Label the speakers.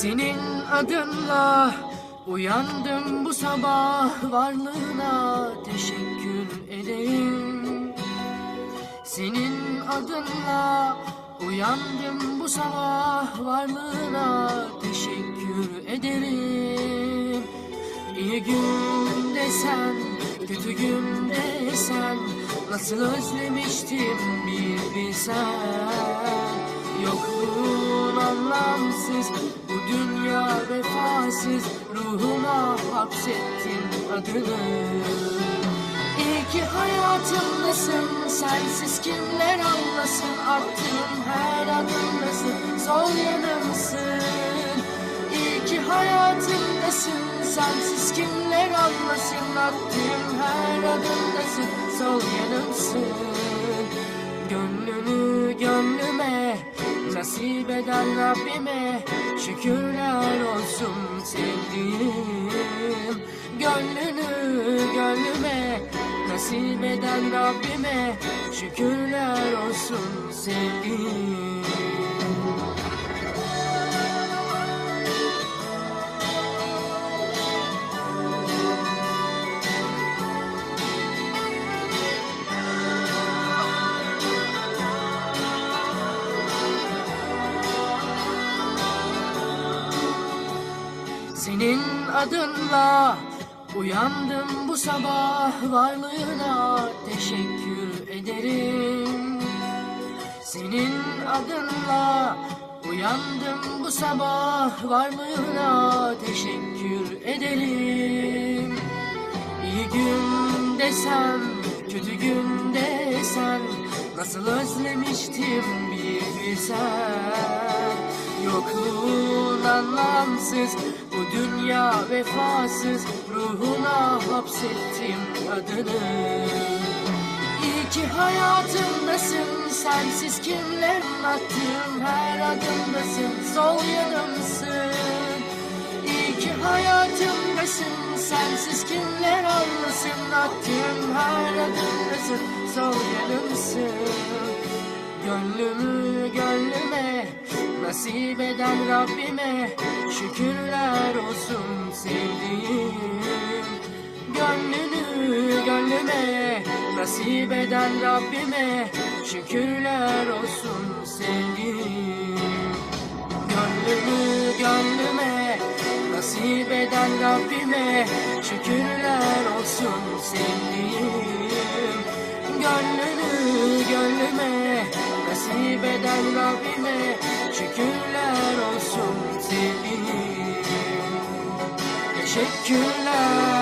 Speaker 1: Senin adınla uyandım bu sabah, varlığına teşekkür ederim. Senin adınla uyandım bu sabah, varlığına teşekkür ederim. İyi günde sen, kötü günde sen, nasıl özlemiştim bir bilsen. Yokluğun anlamsız, bu dünya vefasız, ruhuma hapsettin adını. İyi ki hayatımdasın, sensiz kimler anlasın, attığım her adımdasın, sol yanımsın. İyi ki hayatımdasın, sensiz kimler anlasın, attığım her adımdasın, sol yanımsın. Gönlünü gönlüme nasip eden Rabbime şükürler olsun sevdiğim. Gönlünü gönlüme nasip eden Rabbime şükürler olsun sevdiğim. Senin adınla uyandım bu sabah, varlığına teşekkür ederim. Senin adınla uyandım bu sabah, varlığına teşekkür ederim. İyi günde sen, kötü günde sen, nasıl özlemiştim bir bilsen. Yokluğun anlamsız, bu dünya vefasız, ruhuna hapsettim adını. İyi ki hayatımdasın, sensiz kimler, attığım her adımdasın, sol yanımsın. İyi ki hayatımdasın, sensiz kimler anlasın, attığım her adımdasın, sol yanımsın. Gönlümü gönlüme nasip eden Rabbime şükürler olsun sevdiğim. Gönlünü gönlüme nasip eden Rabbime şükürler olsun sevdiğim. Gönlünü gönlüme nasip eden Rabbime şükürler olsun sevdiğim. Gönlünü gönlüme nasip eden Rabbime şükürler olsun sevdiğim. Teşekkürler.